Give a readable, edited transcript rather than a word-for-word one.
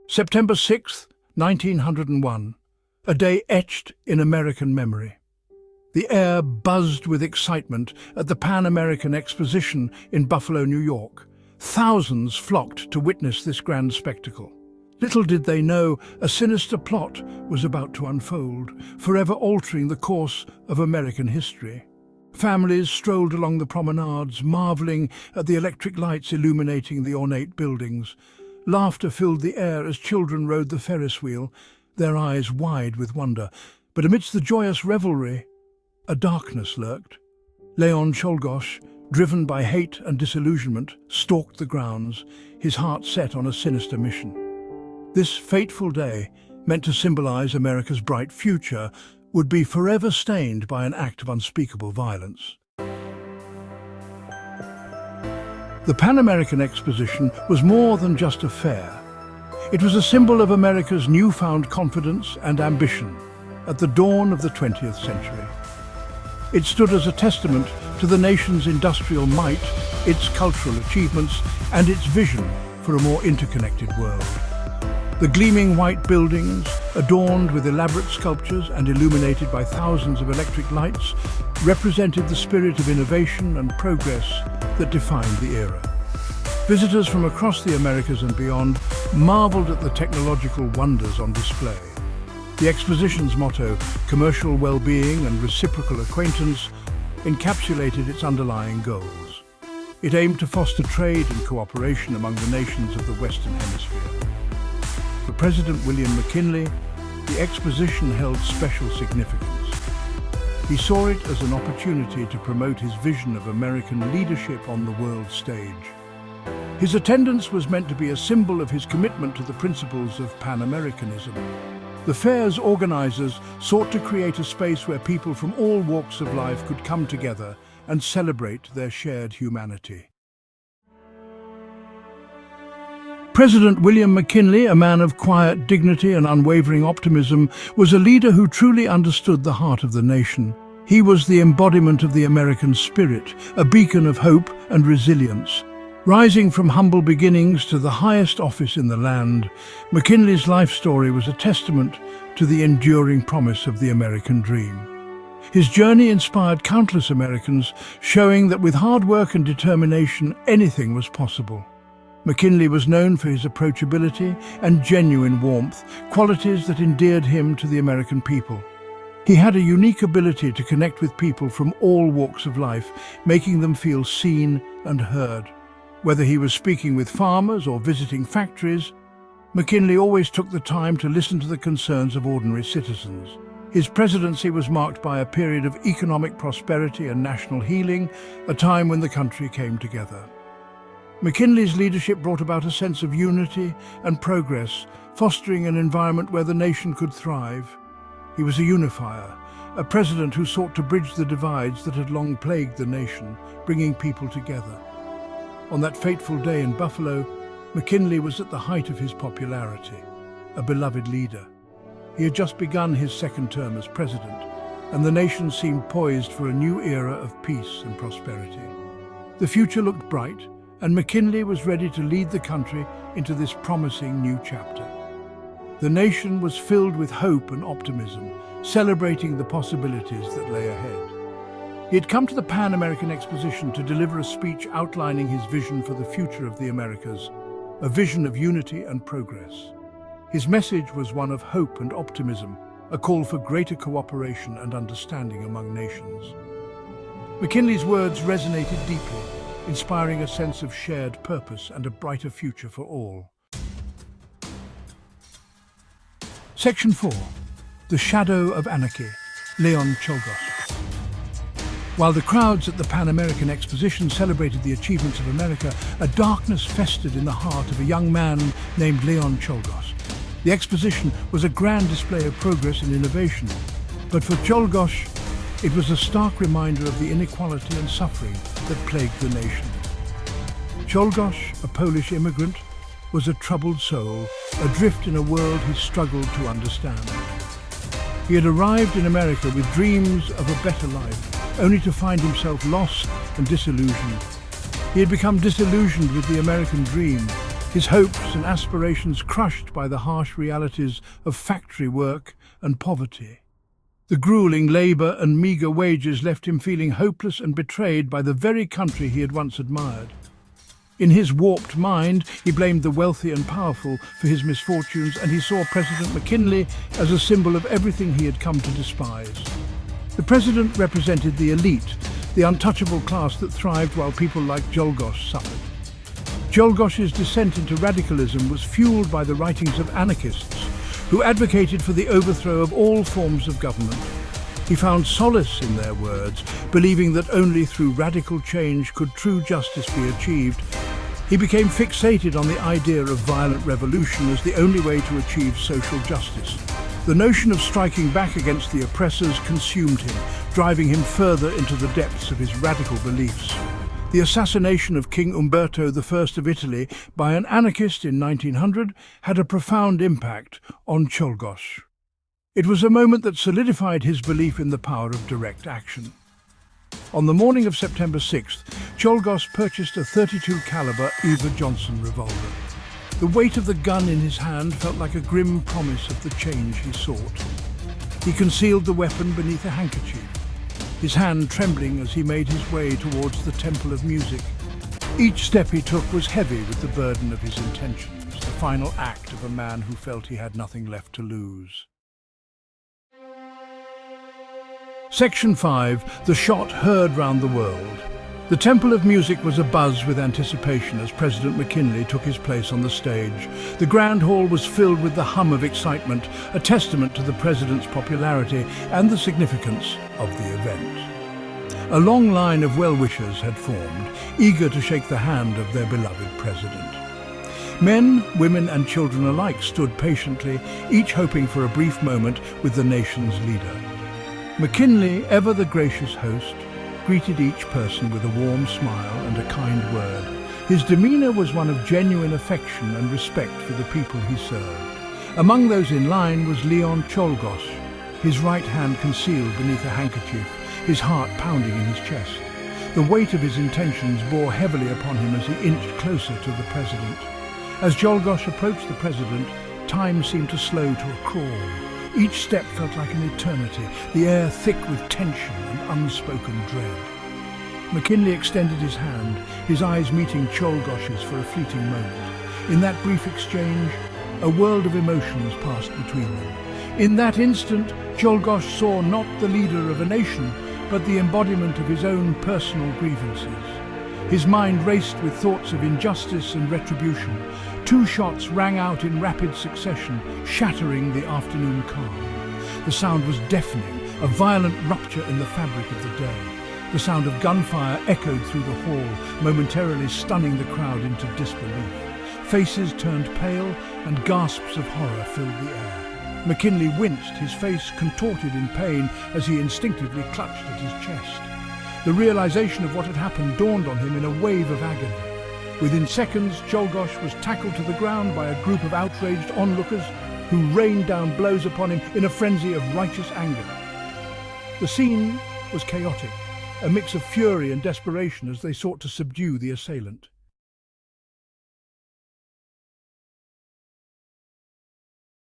September 6th, 1901, a day etched in American memory. The air buzzed with excitement at the Pan American Exposition in Buffalo, New York. Thousands flocked to witness this grand spectacle. Little did they know a sinister plot was about to unfold, forever altering the course of American history. Families strolled along the promenades, marveling at the electric lights illuminating the ornate buildings. Laughter filled the air as children rode the Ferris wheel, their eyes wide with wonder. But amidst the joyous revelry, a darkness lurked. Leon Czolgosz, driven by hate and disillusionment, stalked the grounds, his heart set on a sinister mission. This fateful day, meant to symbolize America's bright future, would be forever stained by an act of unspeakable violence. The Pan American Exposition was more than just a fair. It was a symbol of America's newfound confidence and ambition at the dawn of the 20th century. It stood as a testament to the nation's industrial might, its cultural achievements, and its vision for a more interconnected world. The gleaming white buildings, adorned with elaborate sculptures and illuminated by thousands of electric lights, represented the spirit of innovation and progress that defined the era. Visitors from across the Americas and beyond marveled at the technological wonders on display. The exposition's motto, commercial well-being and reciprocal acquaintance, encapsulated its underlying goals. It aimed to foster trade and cooperation among the nations of the Western Hemisphere. For President William McKinley, the exposition held special significance. He saw it as an opportunity to promote his vision of American leadership on the world stage. His attendance was meant to be a symbol of his commitment to the principles of Pan-Americanism. The fair's organizers sought to create a space where people from all walks of life could come together and celebrate their shared humanity. President William McKinley, a man of quiet dignity and unwavering optimism, was a leader who truly understood the heart of the nation. He was the embodiment of the American spirit, a beacon of hope and resilience. Rising from humble beginnings to the highest office in the land, McKinley's life story was a testament to the enduring promise of the American dream. His journey inspired countless Americans, showing that with hard work and determination, anything was possible. McKinley was known for his approachability and genuine warmth, qualities that endeared him to the American people. He had a unique ability to connect with people from all walks of life, making them feel seen and heard. Whether he was speaking with farmers or visiting factories, McKinley always took the time to listen to the concerns of ordinary citizens. His presidency was marked by a period of economic prosperity and national healing, a time when the country came together. McKinley's leadership brought about a sense of unity and progress, fostering an environment where the nation could thrive. He was a unifier, a president who sought to bridge the divides that had long plagued the nation, bringing people together. On that fateful day in Buffalo, McKinley was at the height of his popularity, a beloved leader. He had just begun his second term as president, and the nation seemed poised for a new era of peace and prosperity. The future looked bright, and McKinley was ready to lead the country into this promising new chapter. The nation was filled with hope and optimism, celebrating the possibilities that lay ahead. He had come to the Pan American Exposition to deliver a speech outlining his vision for the future of the Americas, a vision of unity and progress. His message was one of hope and optimism, a call for greater cooperation and understanding among nations. McKinley's words resonated deeply, inspiring a sense of shared purpose and a brighter future for all. Section 4. The Shadow of Anarchy, Leon Czolgosz. While the crowds at the Pan American Exposition celebrated the achievements of America, a darkness festered in the heart of a young man named Leon Czolgosz. The exposition was a grand display of progress and innovation, but for Czolgosz, it was a stark reminder of the inequality and suffering that plagued the nation. Czolgosz, a Polish immigrant, was a troubled soul, adrift in a world he struggled to understand. He had arrived in America with dreams of a better life, only to find himself lost and disillusioned. He had become disillusioned with the American dream, his hopes and aspirations crushed by the harsh realities of factory work and poverty. The grueling labour and meagre wages left him feeling hopeless and betrayed by the very country he had once admired. In his warped mind, he blamed the wealthy and powerful for his misfortunes, and he saw President McKinley as a symbol of everything he had come to despise. The president represented the elite, the untouchable class that thrived while people like Czolgosz suffered. Czolgosz's descent into radicalism was fueled by the writings of anarchists who advocated for the overthrow of all forms of government. He found solace in their words, believing that only through radical change could true justice be achieved. He became fixated on the idea of violent revolution as the only way to achieve social justice. The notion of striking back against the oppressors consumed him, driving him further into the depths of his radical beliefs. The assassination of King Umberto I of Italy by an anarchist in 1900 had a profound impact on Czolgosz. It was a moment that solidified his belief in the power of direct action. On the morning of September 6th, Czolgosz purchased a .32 caliber Eva Johnson revolver. The weight of the gun in his hand felt like a grim promise of the change he sought. He concealed the weapon beneath a handkerchief, his hand trembling as he made his way towards the Temple of Music. Each step he took was heavy with the burden of his intentions, the final act of a man who felt he had nothing left to lose. Section 5. The shot heard round the world. The Temple of Music was abuzz with anticipation as President McKinley took his place on the stage. The Grand Hall was filled with the hum of excitement, a testament to the president's popularity and the significance of the event. A long line of well-wishers had formed, eager to shake the hand of their beloved president. Men, women and children alike stood patiently, each hoping for a brief moment with the nation's leader. McKinley, ever the gracious host, greeted each person with a warm smile and a kind word. His demeanour was one of genuine affection and respect for the people he served. Among those in line was Leon Czolgosz, his right hand concealed beneath a handkerchief, his heart pounding in his chest. The weight of his intentions bore heavily upon him as he inched closer to the president. As Czolgosz approached the president, time seemed to slow to a crawl. Each step felt like an eternity, the air thick with tension and unspoken dread. McKinley extended his hand, his eyes meeting Czolgosz's for a fleeting moment. In that brief exchange, a world of emotions passed between them. In that instant, Czolgosz saw not the leader of a nation, but the embodiment of his own personal grievances. His mind raced with thoughts of injustice and retribution. Two shots rang out in rapid succession, shattering the afternoon calm. The sound was deafening, a violent rupture in the fabric of the day. The sound of gunfire echoed through the hall, momentarily stunning the crowd into disbelief. Faces turned pale, and gasps of horror filled the air. McKinley winced, his face contorted in pain as he instinctively clutched at his chest. The realization of what had happened dawned on him in a wave of agony. Within seconds, Czolgosz was tackled to the ground by a group of outraged onlookers who rained down blows upon him in a frenzy of righteous anger. The scene was chaotic, a mix of fury and desperation as they sought to subdue the assailant.